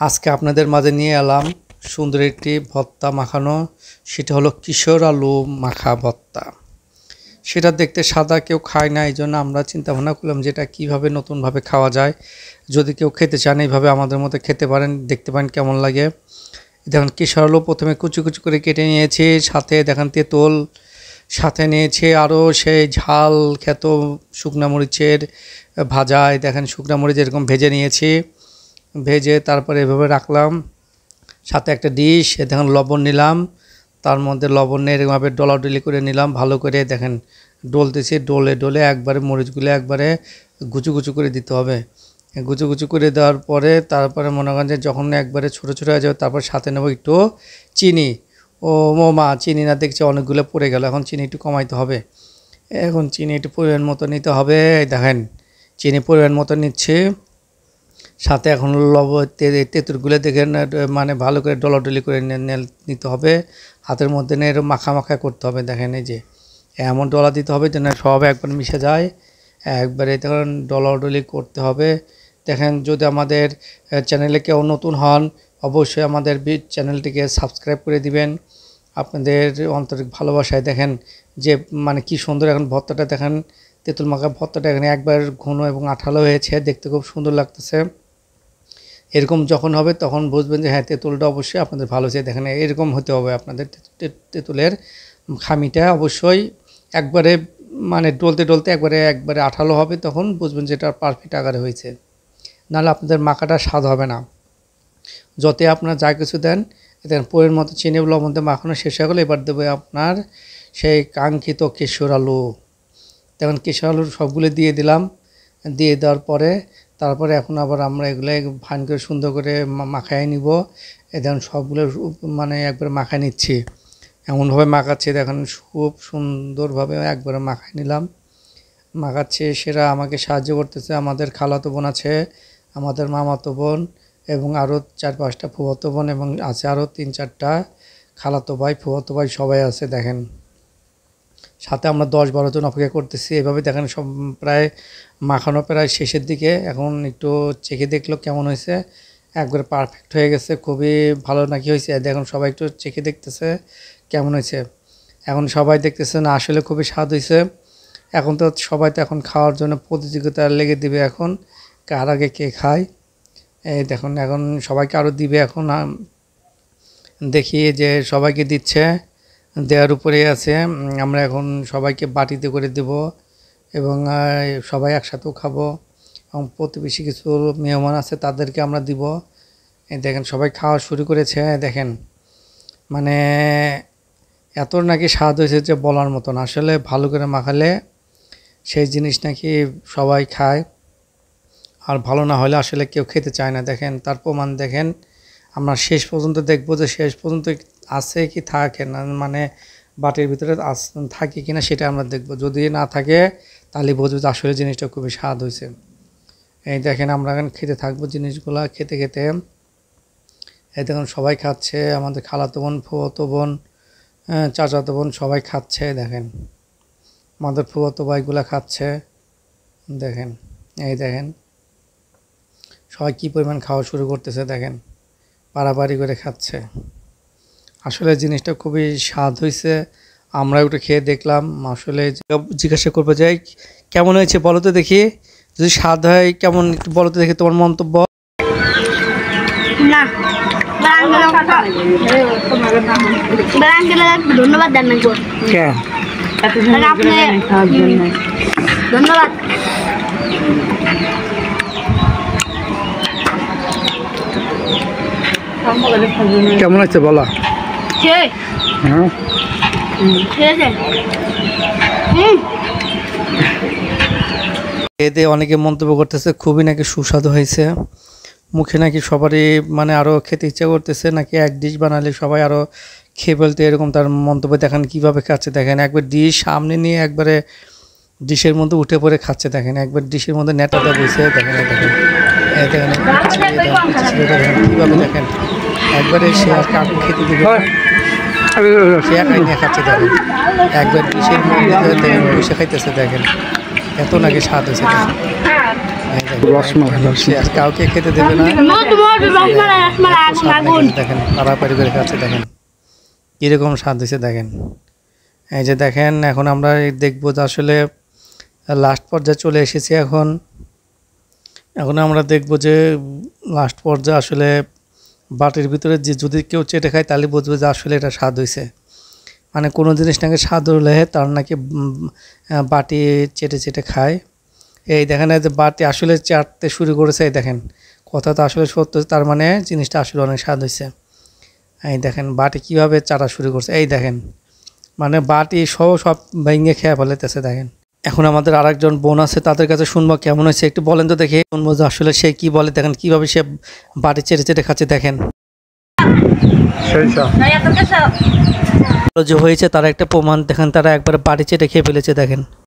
আজকে আপনাদের মাঝে নিয়ে এলাম সুন্দর একটি ভর্তা মাখানো, সেটা হলো কিশোর আলু মাখা ভর্তা। সেটা দেখতে সাদা, কেউ খায় না, এই জন্য আমরা চিন্তা ভাবনা করলাম যেটা কীভাবে নতুনভাবে খাওয়া যায়। যদি কেউ খেতে চান এইভাবে আমাদের মতো খেতে পারেন, দেখতে পারেন কেমন লাগে। দেখুন কিশোর আলু প্রথমে কুচি কুচি করে কেটে নিয়েছি, সাথে দেখেন তেঁতুল, সাথে নিয়েছি আরও সেই ঝাল খ্যাত শুকনা মরিচের ভাজায়, দেখেন শুকনা মরিচ এরকম ভেজে নিয়েছি, ভেজে তারপরে এভাবে রাখলাম। সাথে একটা ডিশ, দেখেন লবণ নিলাম, তার মধ্যে লবণ নিয়ে এরকমভাবে ডলাডলি করে নিলাম, ভালো করে দেখেন ডলতেছি, ডলে ডলে একবারে মরিচগুলো একবারে গুচু গুচু করে দিতে হবে। গুচু গুচু করে দেওয়ার পরে তারপরে মনে করেন যে যখন একবারে ছোটো ছোটো হয়ে যাবে, তারপর সাথে নেবো একটু চিনি। ও মা, চিনি না দেখছি অনেকগুলো পড়ে গেল, এখন চিনি একটু কমাইতে হবে। এখন চিনি একটু পরিমাণ মতো নিতে হবে, দেখেন চিনি পরিমাণ মতো নিচ্ছে। সাথে এখন তেঁতুলগুলো দেখেন মানে ভালো করে ডলাডলি করে নিতে হবে, হাতের মধ্যে নিয়ে এরকম মাখা মাখা করতে হবে। দেখেন এই যে এমন ডলা দিতে হবে যেন সব একবার মিশে যায়, একবারে দেখেন ডলাডলি করতে হবে। দেখেন যদি আমাদের চ্যানেলে কেউ নতুন হন, অবশ্যই আমাদের চ্যানেলটিকে সাবস্ক্রাইব করে দিবেন। আপনাদের আন্তরিক ভালোবাসায় দেখেন যে মানে কি সুন্দর এখন ভর্তাটা, দেখেন তেঁতুল মাখা ভর্তাটা এখানে একবার ঘন এবং আঠালো হয়েছে, দেখতে খুব সুন্দর লাগতেছে। এরকম যখন হবে তখন বুঝবেন যে হ্যাঁ তেঁতুলটা অবশ্যই আপনাদের ভালো হয়েছে। দেখেন এরকম হতে হবে আপনাদের তেঁতুলের খামিটা, অবশ্যই একবারে মানে ডলতে ডলতে একবারে আঠালো হবে, তখন বুঝবেন যে এটা পারফেক্ট আকারে হয়েছে। নাহলে আপনাদের মাখাটা স্বাদ হবে না। যতই আপনার যা কিছু দেন, দেখেন পরের মতো চিনি লবণ দিয়ে মাখানো শেষ হয়ে গেলো, এবার দেবে আপনার সেই কাঙ্ক্ষিত কিশোর আলু। দেখুন কিশোর আলুর সবগুলো দিয়ে দিলাম, দিয়ে দেওয়ার পরে তারপরে এখন আবার আমরা এগুলো ভান করে সুন্দর করে মাখায় নিব। দেখুন সবগুলো মানে একবারে মাখায় নিচ্ছি, এমনভাবে মাখাচ্ছি দেখেন খুব সুন্দরভাবে একবারে মাখায় নিলাম। মাখাচ্ছে সেটা আমাকে সাহায্য করতেছে আমাদের খালাতো বোন আছে, আমাদের মামাতো বোন, এবং আরও 4-5টা ফুফাতো বোন, এবং আছে আরও 3-4টা খালাতো ভাই ফুফাতো ভাই, সবাই আছে। দেখেন সাথে আমরা 10-12 জন অপেক্ষা করতেছি। এভাবে দেখেন সব প্রায় মাখানো প্রায় শেষের দিকে, এখন একটু চেখে দেখলো কেমন হয়েছে, একবারে পারফেক্ট হয়ে গেছে, খুবই ভালো নাকি হয়েছে। দেখুন সবাই একটু চেখে দেখতেছে কেমন হয়েছে, এখন সবাই দেখতেছে না আসলে খুবই স্বাদ হয়েছে। এখন তো সবাই তো এখন খাওয়ার জন্য প্রতিযোগিতা লেগে দিবে, এখন কার আগে কে খায়। এই দেখুন এখন সবাইকে আরও দিবে, এখন দেখি যে সবাইকে দিচ্ছে, দেওয়ার উপরে আছে। আমরা এখন সবাইকে বাটিতে করে দেব, এবং সবাই একসাথেও খাবো, এবং প্রতিবেশী কিছু মেহমান আছে তাদেরকে আমরা দিব। দেখেন সবাই খাওয়া শুরু করেছে, দেখেন মানে এত নাকি স্বাদ হয়েছে যে বলার মতন। আসলে ভালো করে মাখালে সেই জিনিস নাকি সবাই খায়, আর ভালো না হলে আসলে কেউ খেতে চায় না। দেখেন তার প্রমাণ দেখেন, আমরা শেষ পর্যন্ত দেখবো যে শেষ পর্যন্ত আছে কি থাকে না, মানে বাটির ভিতরে থাকে কিনা সেটা আমরা দেখব। যদি না থাকে তাহলে বুঝবো যে আসলে জিনিসটা খুবই স্বাদ হয়েছে। এই দেখেন আমরা এখন খেতে থাকবো জিনিসগুলা, খেতে খেতে এই দেখুন সবাই খাচ্ছে, আমাদের খালাতো বোন, ফুফাতো বোন, চাচাতো বোন সবাই খাচ্ছে। দেখেন আমাদের ফুফাতো ভাইগুলা খাচ্ছে, দেখেন এই দেখেন সবাই কী পরিমাণ খাওয়া শুরু করতেছে, দেখেন পাড়াপাড়ি করে খাচ্ছে। আসলে জিনিসটা খুবই স্বাদ হয়েছে, আমরা একটু খেয়ে দেখলাম। আসলে জিজ্ঞাসা করবো যে কেমন হয়েছে বলো তো দেখি, যদি স্বাদ হয় কেমন একটু বলো তো দেখি তোমার মন্তব্য। ধন্যবাদ দেন ধন্যবাদ। কেমন আছে বলা? এতে অনেকে মন্তব্য করতেছে খুবই নাকি সুস্বাদু হয়েছে, মুখে নাকি সবারই মানে আরও খেতে ইচ্ছা করতেছে, নাকি এক ডিশ বানালে সবাই আরও খেয়ে ফেলতে, এরকম তার মন্তব্য। দেখেন কীভাবে খাচ্ছে, দেখেন একবার ডিশ সামনে নিয়ে একবারে ডিশের মধ্যে উঠে পড়ে খাচ্ছে, দেখেন একবার ডিশের মধ্যে নেটাটা বসে, দেখেন দেখেন দেখেন কীভাবে, দেখেন একবারে সে আর কাউকে খেতে দেবে, সে একাই নিয়ে খাচ্ছে। দেখেন একবার ডিশের মধ্যে দেখেন বসে খাইতেছে, দেখেন এত নাকি স্বাদ হয়েছে দেখেন। এই দেখেন, সে আর কাউকে খেতে দেবে না, দেখেন পাড়াপাড়ি করে খাচ্ছে দেখেন কীরকম স্বাদ হয়েছে দেখেন। এই যে দেখেন এখন আমরা দেখবো যে আসলে লাস্ট পর্যায়ে চলে এসেছি। এখন আমরা দেখব যে লাস্ট পর্যায়ে আসলে বাটির ভিতরে যে যদি কেউ চেটে খায় তাহলে বুঝবে যে আসলে এটা স্বাদ হয়েছে। মানে কোনো জিনিস নাকি স্বাদ হলে তার নাকি বাটি চেটে চেটে খায়। এই দেখেন যে বাটি আসলে চাটতে শুরু করেছে, এই দেখেন কথা তো আসলে সত্য, তার মানে জিনিসটা আসলে অনেক স্বাদ হয়েছে। এই দেখেন বাটি কীভাবে চাটা শুরু করছে, এই দেখেন মানে বাটি সব ভেঙে খেয়ে ফেলেতেছে দেখেন। এখন আমাদের আরেকজন বোন আছে, তাদের কাছে শুনবো কেমন হয়েছে, একটু বলেন তো দেখে, শুনবো যে আসলে সে কি বলে। দেখেন কিভাবে সে বাটি চেটে চেটে খাচ্ছে দেখেন। যে হয়েছে তার একটা প্রমাণ দেখেন, তারা একবার বাটি চেটে খেয়ে ফেলেছে দেখেন।